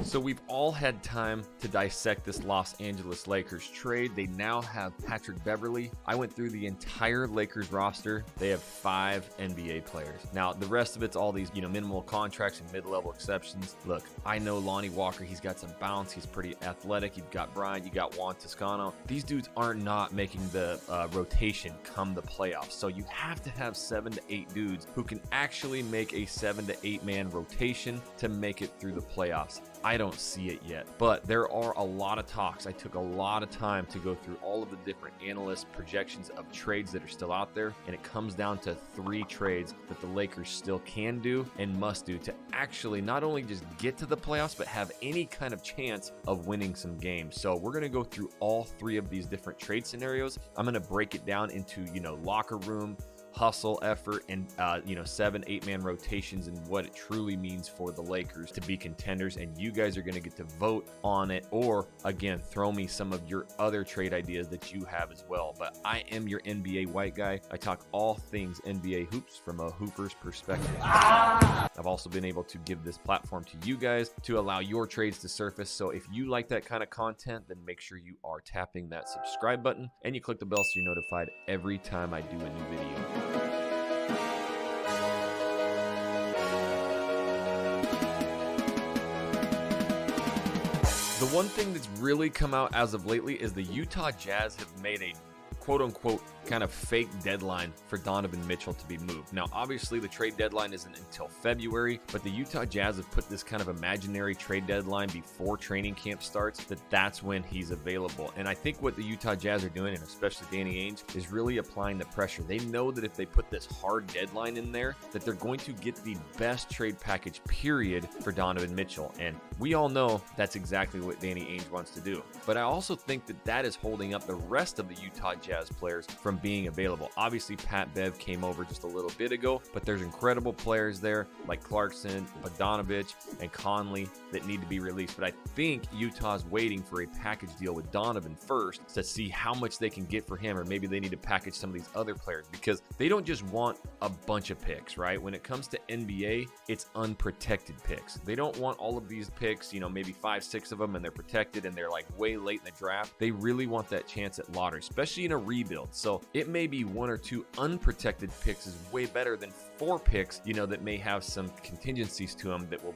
So we've all had time to dissect this Los Angeles Lakers trade. They now have Patrick Beverly. I went through the entire Lakers roster. They have 5 NBA players. Now, the rest of it's all these, minimal contracts and mid-level exceptions. Look, I know Lonnie Walker, he's got some bounce. He's pretty athletic. You've got Bryant, you got Juan Toscano. These dudes are not making the rotation come the playoffs. So you have to have 7 to 8 dudes who can actually make a 7 to 8 man rotation to make it through the playoffs. I don't see it yet, but there are a lot of talks. I took a lot of time to go through all of the different analyst projections of trades that are still out there, and it comes down to 3 trades that the Lakers still can do and must do to actually not only just get to the playoffs, but have any kind of chance of winning some games. So we're going to go through all 3 of these different trade scenarios. I'm going to break it down into, locker room, hustle, effort, and 7, 8 man rotations and what it truly means for the Lakers to be contenders. And you guys are going to get to vote on it, or again, throw me some of your other trade ideas that you have as well. But I am your NBA white guy. I talk all things NBA hoops from a hooper's perspective. I've also been able to give this platform to you guys to allow your trades to surface. So if you like that kind of content, then make sure you are tapping that subscribe button and you click the bell so you're notified every time I do a new video. The one thing that's really come out as of lately is the Utah Jazz have made a quote-unquote kind of fake deadline for Donovan Mitchell to be moved. Now, obviously, the trade deadline isn't until February, but the Utah Jazz have put this kind of imaginary trade deadline before training camp starts, that's when he's available. And I think what the Utah Jazz are doing, and especially Danny Ainge, is really applying the pressure. They know that if they put this hard deadline in there, that they're going to get the best trade package, period, for Donovan Mitchell. And we all know that's exactly what Danny Ainge wants to do. But I also think that is holding up the rest of the Utah Jazz players from being available. Obviously, Pat Bev came over just a little bit ago, but there's incredible players there like Clarkson, Bogdanovic, and Conley that need to be released. But I think Utah's waiting for a package deal with Donovan first to see how much they can get for him, or maybe they need to package some of these other players because they don't just want a bunch of picks, right? When it comes to NBA, it's unprotected picks. They don't want all of these picks, maybe 5, 6 of them, and they're protected and they're like way late in the draft. They really want that chance at lottery, especially in a rebuild. So it may be 1 or 2 unprotected picks is way better than 4 picks, that may have some contingencies to them that will,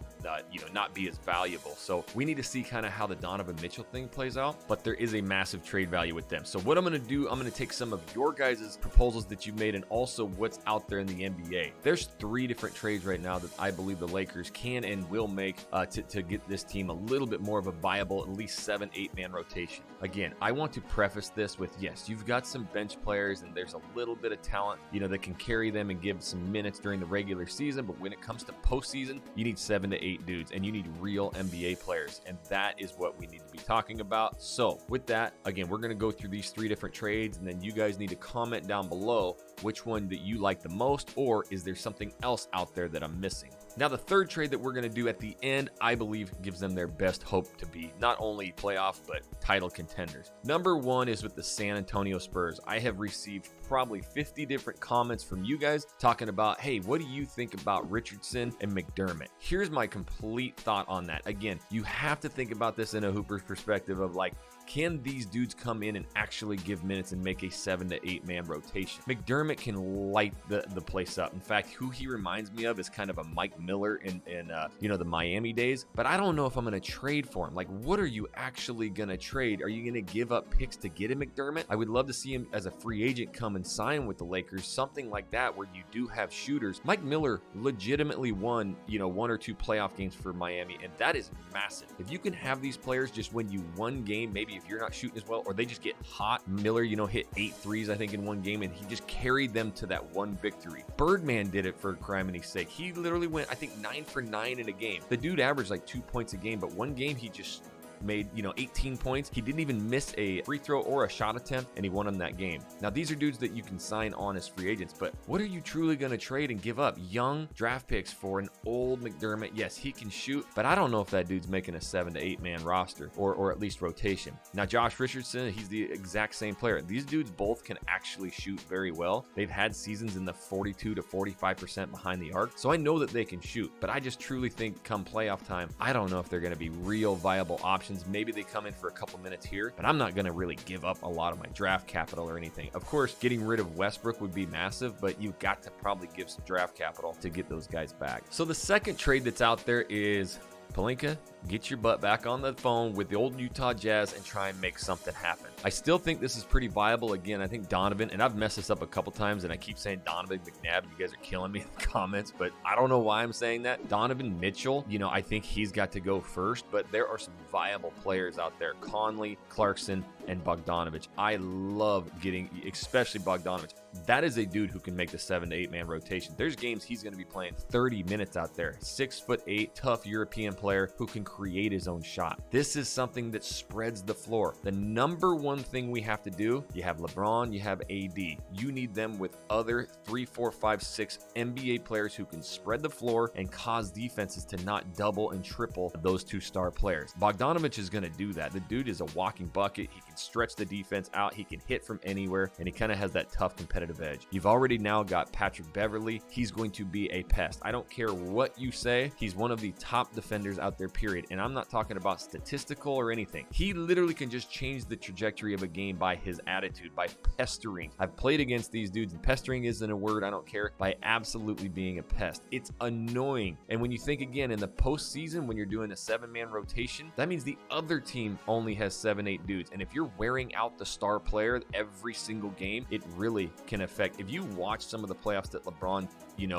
not be as valuable. So we need to see kind of how the Donovan Mitchell thing plays out, but there is a massive trade value with them. So what I'm going to do, I'm going to take some of your guys' proposals that you made and also what's out there in the NBA. There's 3 different trades right now that I believe the Lakers can and will make to get this team a little bit more of a viable, at least 7, 8 man rotation. Again, I want to preface this with, yes, you've got some bench players and there's a little bit of talent, that can carry them and give some minutes during the regular season. But when it comes to postseason, you need 7 to 8 dudes and you need real NBA players. And that is what we need to be talking about. So with that, again, we're going to go through these 3 different trades, and then you guys need to comment down below which one that you like the most, or is there something else out there that I'm missing? Now, the third trade that we're going to do at the end, I believe, gives them their best hope to be not only playoff, but title contenders. Number 1 is with the San Antonio Spurs. I have received probably 50 different comments from you guys talking about, hey, what do you think about Richardson and McDermott? Here's my complete thought on that. Again, you have to think about this in a Hooper's perspective of like, can these dudes come in and actually give minutes and make a 7 to 8 man rotation? McDermott can light the place up. In fact, who he reminds me of is kind of a Mike Miller in the Miami days. But I don't know if I'm going to trade for him. Like, what are you actually going to trade? Are you going to give up picks to get a McDermott? I would love to see him as a free agent come and sign with the Lakers, something like that where you do have shooters. Mike Miller legitimately won, 1 or 2 playoff games for Miami, and that is massive. If you can have these players just win you one game, maybe if you're not shooting as well, or they just get hot. Miller, hit 8 threes, I think, in one game, and he just carried them to that one victory. Birdman did it for crimini's sake. He literally went, I think, 9 for 9 in a game. The dude averaged like 2 points a game, but one game he just made, 18 points. He didn't even miss a free throw or a shot attempt, and he won them that game. Now, these are dudes that you can sign on as free agents, but what are you truly going to trade and give up? Young draft picks for an old McDermott? Yes, he can shoot, but I don't know if that dude's making a 7 to 8 man roster or at least rotation. Now, Josh Richardson, he's the exact same player. These dudes both can actually shoot very well. They've had seasons in the 42 to 45% behind the arc, so I know that they can shoot, but I just truly think come playoff time, I don't know if they're going to be real viable options. Maybe they come in for a couple minutes here, but I'm not going to really give up a lot of my draft capital or anything. Of course, getting rid of Westbrook would be massive, but you've got to probably give some draft capital to get those guys back. So the second trade that's out there is Pelinka, get your butt back on the phone with the old Utah Jazz and try and make something happen. I still think this is pretty viable. Again, I think Donovan, and I've messed this up a couple times, and I keep saying Donovan McNabb. You guys are killing me in the comments, but I don't know why I'm saying that. Donovan Mitchell, I think he's got to go first, but there are some viable players out there. Conley, Clarkson, and Bogdanovic. I love getting, especially Bogdanovic. That is a dude who can make the 7 to 8 man rotation. There's games he's going to be playing 30 minutes out there. 6'8", tough European player who can create his own shot. This is something that spreads the floor. The number one thing we have to do, you have LeBron, you have AD. You need them with other 3, 4, 5, 6 NBA players who can spread the floor and cause defenses to not double and triple those 2 star players. Bogdanovic is going to do that. The dude is a walking bucket. He can stretch the defense out. He can hit from anywhere, and he kind of has that tough competitive edge. You've already now got Patrick Beverly. He's going to be a pest. I don't care what you say. He's one of the top defenders out there, period. And I'm not talking about statistical or anything. He literally can just change the trajectory of a game by his attitude, by pestering. I've played against these dudes, and pestering isn't a word, I don't care, by absolutely being a pest. It's annoying. And when you think again in the postseason, when you're doing a 7-man rotation, that means the other team only has 7, 8 dudes. And if you're wearing out the star player every single game, it really can affect. If you watch some of the playoffs that LeBron,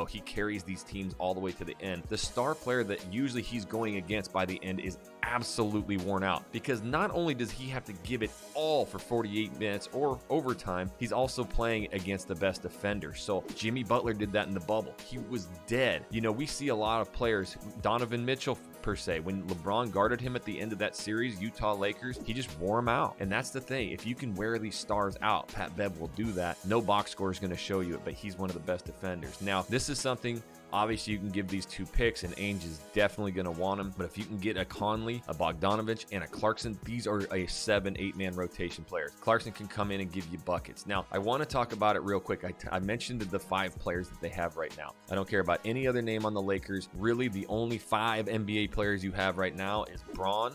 he carries these teams all the way to the end. The star player that usually he's going against by the end is absolutely worn out, because not only does he have to give it all for 48 minutes or overtime, he's also playing against the best defender. So Jimmy Butler did that in the bubble. He was dead. We see a lot of players, Donovan Mitchell per se, when LeBron guarded him at the end of that series, Utah Lakers, he just wore him out. And that's the thing. If you can wear these stars out, Pat Bev will do that. No box score is going to show you it, but he's one of the best defenders. Now, this is something, obviously, you can give these 2 picks, and Ainge is definitely going to want them. But if you can get a Conley, a Bogdanovic, and a Clarkson, these are a 7, 8 man rotation players. Clarkson can come in and give you buckets. Now, I want to talk about it real quick. I mentioned the 5 players that they have right now. I don't care about any other name on the Lakers. Really, the only 5 NBA players you have right now is Braun,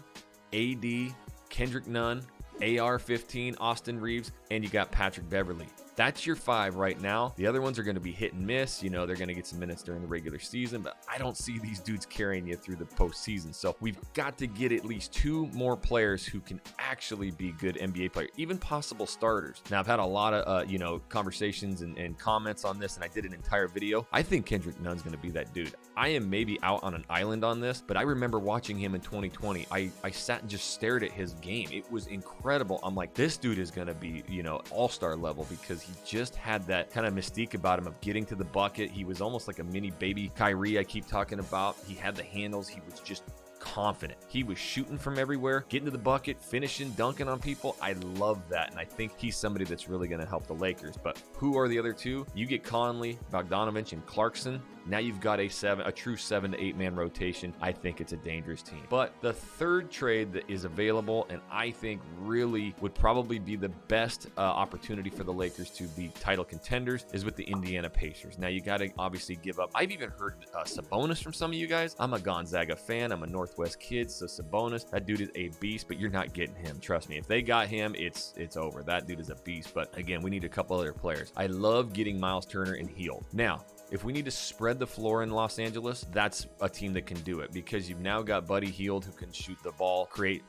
AD, Kendrick Nunn, AR-15, Austin Reeves, and you got Patrick Beverly. That's your 5 right now. The other ones are going to be hit and miss. They're going to get some minutes during the regular season, but I don't see these dudes carrying you through the postseason. So we've got to get at least 2 more players who can actually be good NBA players, even possible starters. Now, I've had a lot of, conversations and comments on this, and I did an entire video. I think Kendrick Nunn's going to be that dude. I am maybe out on an island on this, but I remember watching him in 2020. I sat and just stared at his game. It was incredible. I'm like, this dude is going to be, all-star level, because he just had that kind of mystique about him of getting to the bucket. He was almost like a mini baby Kyrie I keep talking about. He had the handles. He was just confident. He was shooting from everywhere, getting to the bucket, finishing, dunking on people. I love that, and I think he's somebody that's really going to help the Lakers. But who are the other 2? You get Conley, Bogdanovic, and Clarkson. Now you've got a true 7 to 8 man rotation. I think it's a dangerous team. But the third trade that is available, and I think really would probably be the best opportunity for the Lakers to be title contenders, is with the Indiana Pacers. Now you got to obviously give up. I've even heard Sabonis from some of you guys. I'm a Gonzaga fan. I'm a Northwest kid, so Sabonis, that dude is a beast, but you're not getting him. Trust me. If they got him, it's over. That dude is a beast. But again, we need a couple other players. I love getting Miles Turner and Hield. Now, if we need to spread the floor in Los Angeles, that's a team that can do it, because you've now got Buddy Hield who can shoot the ball, create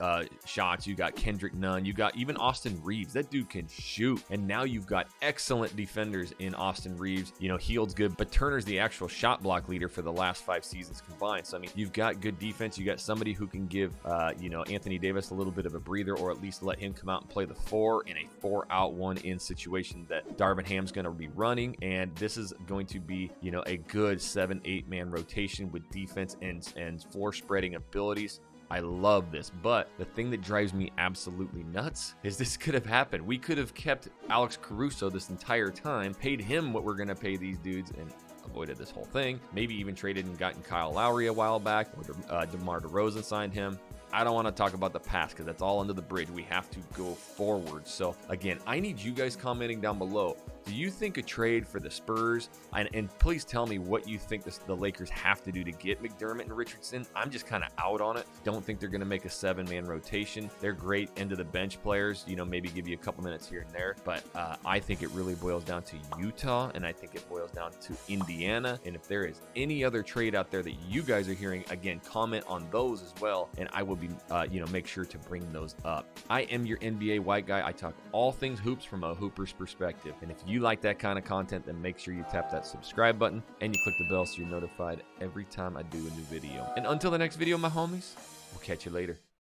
shots. You got Kendrick Nunn. You got even Austin Reeves. That dude can shoot. And now you've got excellent defenders in Austin Reeves. Hield's good, but Turner's the actual shot block leader for the last 5 seasons combined. So, I mean, you've got good defense. You got somebody who can give, Anthony Davis a little bit of a breather, or at least let him come out and play the 4 in a 4-out, 1-in situation that Darvin Ham's going to be running. And this is going to be, a good 7-8 man rotation with defense and floor spreading abilities. I love this, but the thing that drives me absolutely nuts is this could have happened. We could have kept Alex Caruso this entire time, paid him what we're going to pay these dudes, and avoided this whole thing. Maybe even traded and gotten Kyle Lowry a while back, or DeMar DeRozan signed him. I don't want to talk about the past because that's all under the bridge. We have to go forward. So again, I need you guys commenting down below. Do you think a trade for the Spurs, and please tell me what you think the Lakers have to do to get McDermott and Richardson? I'm just kind of out on it. Don't think they're going to make a 7-man rotation. They're great end of the bench players, you know, maybe give you a couple minutes here and there. But I think it really boils down to Utah, and I think it boils down to Indiana. And if there is any other trade out there that you guys are hearing, again, comment on those as well, and I will be, make sure to bring those up. I am your NBA white guy. I talk all things hoops from a hooper's perspective. And if you like that kind of content, then make sure you tap that subscribe button and you click the bell so you're notified every time I do a new video. And until the next video, my homies, we'll catch you later.